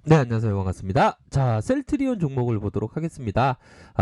네, 안녕하세요. 반갑습니다. 자, 셀트리온 종목을 보도록 하겠습니다.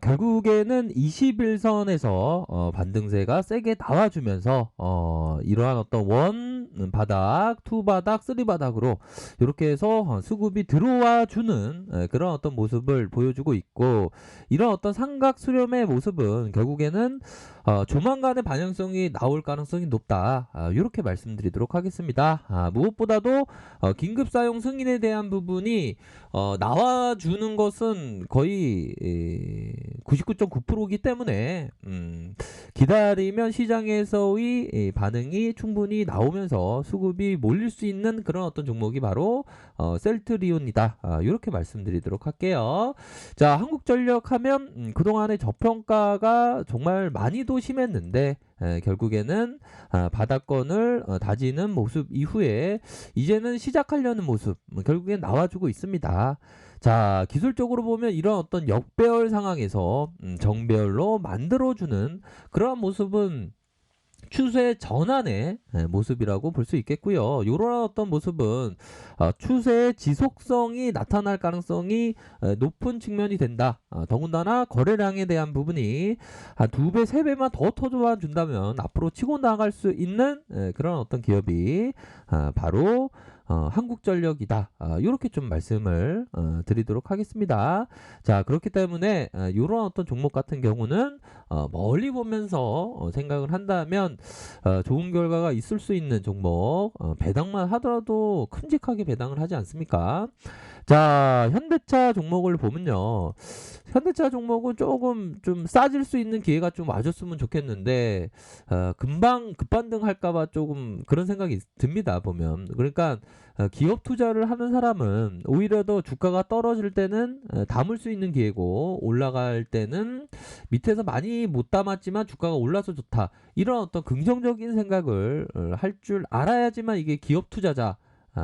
결국에는 21선에서 반등세가 세게 나와주면서 이러한 어떤 원 바닥, 투 바닥, 쓰리 바닥으로 이렇게 해서 수급이 들어와 주는 그런 어떤 모습을 보여주고 있고, 이런 어떤 삼각 수렴의 모습은 결국에는 조만간의 반영성이 나올 가능성이 높다. 이렇게 말씀드리도록 하겠습니다. 무엇보다도 긴급 사용 승인에 대한 부분이 나와주는 것은 거의 99.9%이기 때문에 기다리면 시장에서의 반응이 충분히 나오면서 수급이 몰릴 수 있는 그런 어떤 종목이 바로 셀트리온이다. 이렇게 말씀드리도록 할게요. 자, 한국전력 하면 그동안의 저평가가 정말 많이도 심했는데 결국에는 바닥권을 다지는 모습 이후에 이제는 시작하려는 모습 결국엔 나와주고 있습니다. 자, 기술적으로 보면 이런 어떤 역배열 상황에서 정배열로 만들어주는 그러한 모습은 추세 전환의 모습이라고 볼 수 있겠고요. 이런 어떤 모습은 추세의 지속성이 나타날 가능성이 높은 측면이 된다. 더군다나 거래량에 대한 부분이 한 2배, 3배만 더 터져 준다면 앞으로 치고 나갈 수 있는 그런 어떤 기업이 바로 한국전력이다. 이렇게 좀 말씀을 드리도록 하겠습니다. 자, 그렇기 때문에 이런 어떤 종목 같은 경우는 멀리 보면서 생각을 한다면 좋은 결과가 있을 수 있는 종목, 배당만 하더라도 큼직하게 배당을 하지 않습니까? 자, 현대차 종목을 보면요. 현대차 종목은 조금 좀 싸질 수 있는 기회가 좀 와줬으면 좋겠는데 금방 급반등 할까봐 조금 그런 생각이 듭니다. 보면 그러니까 기업 투자를 하는 사람은 오히려 더 주가가 떨어질 때는 담을 수 있는 기회고 올라갈 때는 밑에서 많이 못 담았지만 주가가 올라서 좋다. 이런 어떤 긍정적인 생각을 할 줄 알아야지만 이게 기업 투자자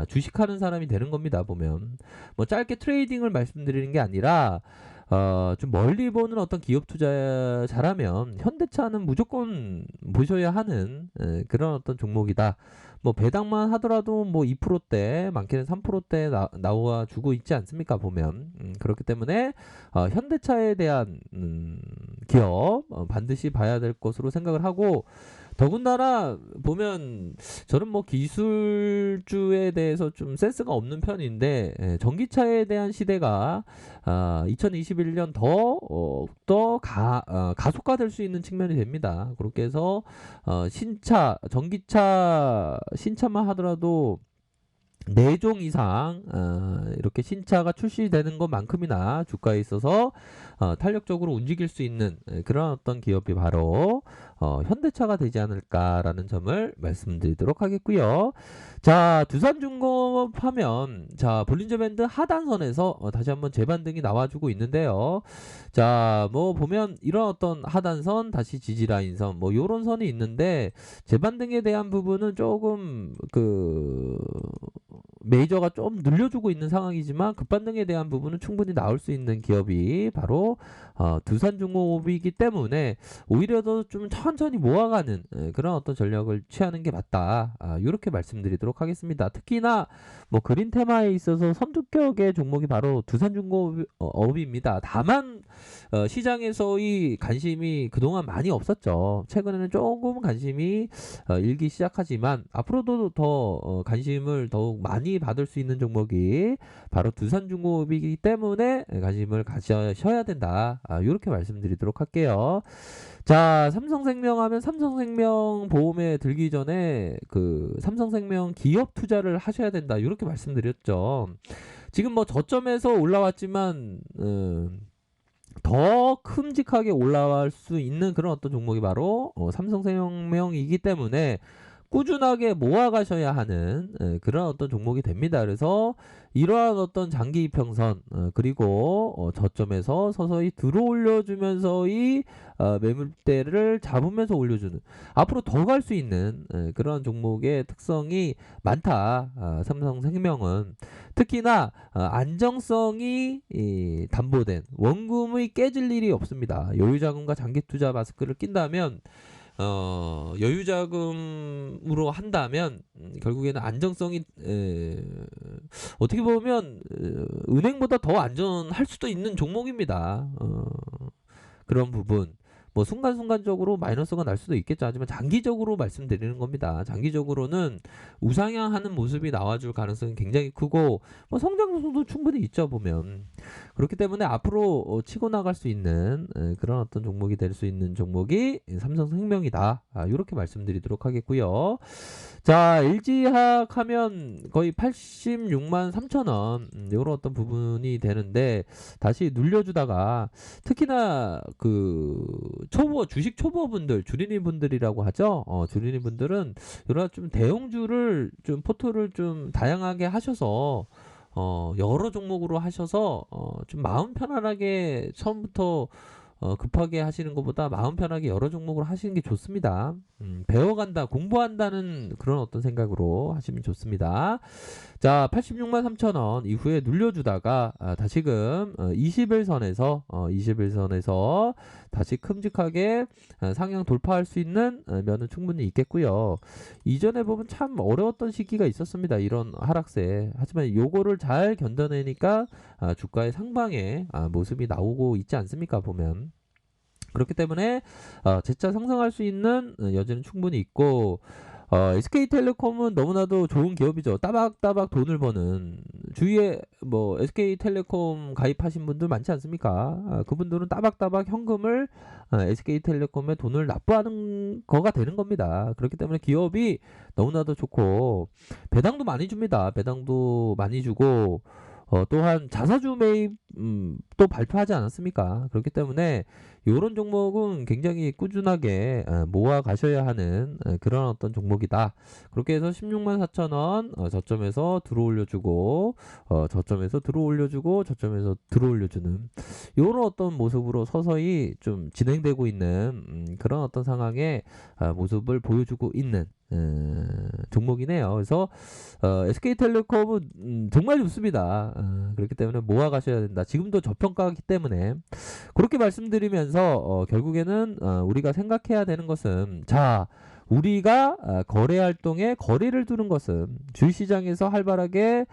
주식하는 사람이 되는 겁니다. 보면 뭐 짧게 트레이딩을 말씀드리는 게 아니라 좀 멀리 보는 어떤 기업 투자 잘하면 현대차는 무조건 보셔야 하는 그런 어떤 종목이다. 뭐 배당만 하더라도 뭐 2%대 많게는 3%대 나와 주고 있지 않습니까? 보면 그렇기 때문에 현대차에 대한 기업 반드시 봐야 될 것으로 생각을 하고 더군다나 보면 저는 뭐 기술주에 대해서 좀 센스가 없는 편인데 전기차에 대한 시대가 2021년 더 가속화될 수 있는 측면이 됩니다. 그렇게 해서 신차, 전기차 신차만 하더라도 4종 이상 이렇게 신차가 출시되는 것만큼이나 주가에 있어서 탄력적으로 움직일 수 있는 그런 어떤 기업이 바로 현대차가 되지 않을까라는 점을 말씀드리도록 하겠고요. 자, 두산중공업 하면 자 볼린저 밴드 하단선에서 다시 한번 재반등이 나와주고 있는데요. 자, 뭐 보면 이런 어떤 하단선 다시 지지라인선 뭐 요런 선이 있는데 재반등에 대한 부분은 조금 메이저가 좀 늘려주고 있는 상황이지만 급반등에 대한 부분은 충분히 나올 수 있는 기업이 바로 두산중공업이기 때문에 오히려 더 좀 천천히 모아가는 그런 어떤 전략을 취하는 게 맞다. 이렇게 말씀드리도록 하겠습니다. 특히나 뭐 그린 테마에 있어서 선두격의 종목이 바로 두산중공업입니다. 다만 시장에서의 관심이 그동안 많이 없었죠. 최근에는 조금 관심이 일기 시작하지만 앞으로도 더 관심을 더욱 많이 받을 수 있는 종목이 바로 두산중공업이기 때문에 관심을 가져셔야 된다. 이렇게 말씀드리도록 할게요. 자, 삼성생명 하면 삼성생명 보험에 들기 전에 그 삼성생명 기업 투자를 하셔야 된다. 이렇게 말씀드렸죠. 지금 뭐 저점에서 올라왔지만 더 큼직하게 올라갈 수 있는 그런 어떤 종목이 바로 삼성생명이기 때문에 꾸준하게 모아가셔야 하는 그런 어떤 종목이 됩니다. 그래서 이러한 어떤 장기 이평선 그리고 저점에서 서서히 들어올려주면서의 매물대를 잡으면서 올려주는 앞으로 더 갈 수 있는 그런 종목의 특성이 많다. 삼성생명은 특히나 안정성이 담보된 원금의 깨질 일이 없습니다. 여유자금과 장기투자 마스크를 낀다면 여유 자금으로 한다면 결국에는 안정성이 어떻게 보면 은행보다 더 안전할 수도 있는 종목입니다. 그런 부분. 뭐 순간순간적으로 마이너스가 날 수도 있겠죠. 하지만 장기적으로 말씀드리는 겁니다. 장기적으로는 우상향하는 모습이 나와줄 가능성이 굉장히 크고 뭐 성장성도 충분히 있죠 보면. 그렇기 때문에 앞으로 치고 나갈 수 있는 그런 어떤 종목이 될 수 있는 종목이 삼성생명이다. 이렇게 말씀드리도록 하겠고요. 자, LG화학 하면 거의 86만 3천 원 이런 어떤 부분이 되는데 다시 눌려주다가 특히나 그 주식 초보분들, 주린이 분들이라고 하죠. 주린이 분들은 이런 좀 대형주를 좀 포트를 좀 다양하게 하셔서 여러 종목으로 하셔서 좀 마음 편안하게 처음부터 급하게 하시는 것보다 마음 편하게 여러 종목으로 하시는 게 좋습니다. 배워간다, 공부한다는 그런 어떤 생각으로 하시면 좋습니다. 자, 86만 3천 원 이후에 눌려주다가 다시금 21선에서 다시 큼직하게 상향 돌파할 수 있는 면은 충분히 있겠고요. 이전에 보면 참 어려웠던 시기가 있었습니다. 이런 하락세. 하지만 요거를 잘 견뎌내니까 주가의 상방에 모습이 나오고 있지 않습니까? 보면. 그렇기 때문에 재차 상승할 수 있는 여지는 충분히 있고 SK텔레콤은 너무나도 좋은 기업이죠. 따박따박 돈을 버는 주위에 뭐 SK텔레콤 가입하신 분들 많지 않습니까? 그분들은 따박따박 현금을 SK텔레콤에 돈을 납부하는 거가 되는 겁니다. 그렇기 때문에 기업이 너무나도 좋고 배당도 많이 줍니다. 배당도 많이 주고 또한 자사주 매입 또 발표하지 않았습니까? 그렇기 때문에 이런 종목은 굉장히 꾸준하게 모아 가셔야 하는 그런 어떤 종목이다. 그렇게 해서 16만 4천 원 저점에서 들어올려주고 저점에서 들어올려주고 저점에서 들어올려주는 이런 어떤 모습으로 서서히 좀 진행되고 있는 그런 어떤 상황의 모습을 보여주고 있는 종목이네요. 그래서 SK텔레콤은 정말 좋습니다. 그렇기 때문에 모아 가셔야 된다. 지금도 저평가하기 때문에 그렇게 말씀드리면서 결국에는 우리가 생각해야 되는 것은 자 우리가 거래 활동에 거리를 두는 것은 주식시장에서 활발하게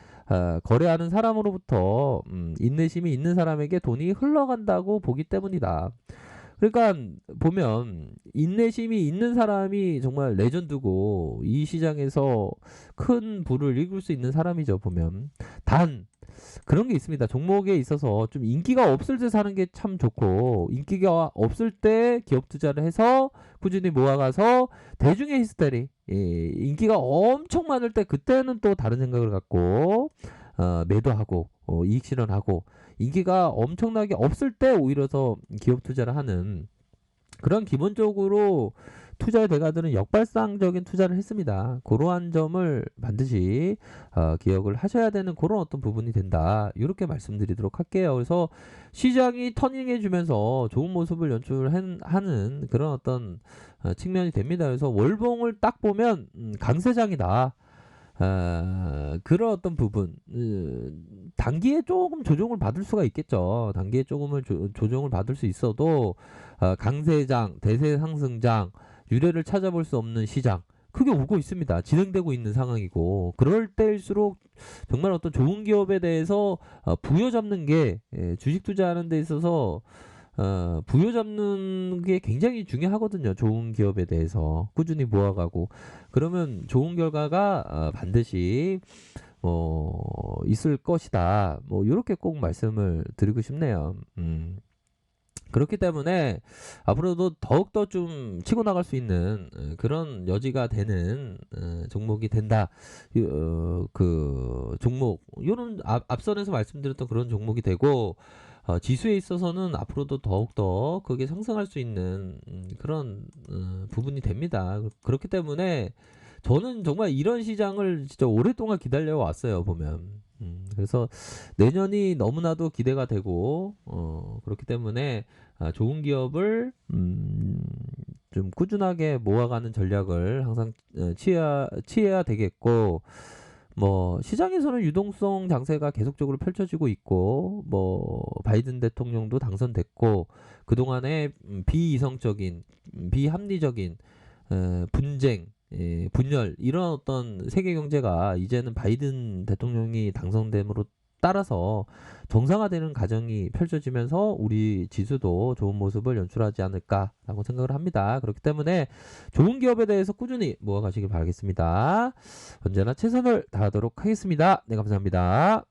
거래하는 사람으로부터 인내심이 있는 사람에게 돈이 흘러간다고 보기 때문이다. 그러니까 보면 인내심이 있는 사람이 정말 레전드고 이 시장에서 큰 부를 이룰 수 있는 사람이죠 보면. 단 그런 게 있습니다. 종목에 있어서 좀 인기가 없을 때 사는 게 참 좋고 인기가 없을 때 기업 투자를 해서 꾸준히 모아가서 대중의 히스테리 인기가 엄청 많을 때 그때는 또 다른 생각을 갖고 매도하고 이익 실현하고 인기가 엄청나게 없을 때 오히려 더 기업 투자를 하는 그런 기본적으로 투자의 대가들은 역발상적인 투자를 했습니다. 그러한 점을 반드시 기억을 하셔야 되는 그런 어떤 부분이 된다. 이렇게 말씀드리도록 할게요. 그래서 시장이 터닝해주면서 좋은 모습을 연출하는 그런 어떤 측면이 됩니다. 그래서 월봉을 딱 보면 강세장이다. 그런 어떤 부분 단기에 조금 조정을 받을 수가 있겠죠. 단기에 조금을 조정을 받을 수 있어도 강세장, 대세 상승장, 유례를 찾아볼 수 없는 시장 크게 오고 있습니다. 진행되고 있는 상황이고 그럴 때일수록 정말 어떤 좋은 기업에 대해서 부여잡는 게 주식 투자하는 데 있어서 부여잡는 게 굉장히 중요하거든요. 좋은 기업에 대해서 꾸준히 모아가고 그러면 좋은 결과가 반드시 있을 것이다. 뭐 이렇게 꼭 말씀을 드리고 싶네요. 그렇기 때문에 앞으로도 더욱더 좀 치고 나갈 수 있는 그런 여지가 되는 종목이 된다. 그 종목 이런 앞선에서 말씀드렸던 그런 종목이 되고 지수에 있어서는 앞으로도 더욱더 그게 상승할 수 있는 그런 부분이 됩니다. 그렇기 때문에 저는 정말 이런 시장을 진짜 오랫동안 기다려 왔어요, 보면. 그래서 내년이 너무나도 기대가 되고, 그렇기 때문에 좋은 기업을, 좀 꾸준하게 모아가는 전략을 항상 취해야 되겠고, 뭐 시장에서는 유동성 장세가 계속적으로 펼쳐지고 있고 뭐 바이든 대통령도 당선됐고 그동안에 비이성적인 비합리적인 분쟁 분열 이런 어떤 세계 경제가 이제는 바이든 대통령이 당선됨으로 따라서 정상화되는 과정이 펼쳐지면서 우리 지수도 좋은 모습을 연출하지 않을까라고 생각을 합니다. 그렇기 때문에 좋은 기업에 대해서 꾸준히 모아가시길 바라겠습니다. 언제나 최선을 다하도록 하겠습니다. 네, 감사합니다.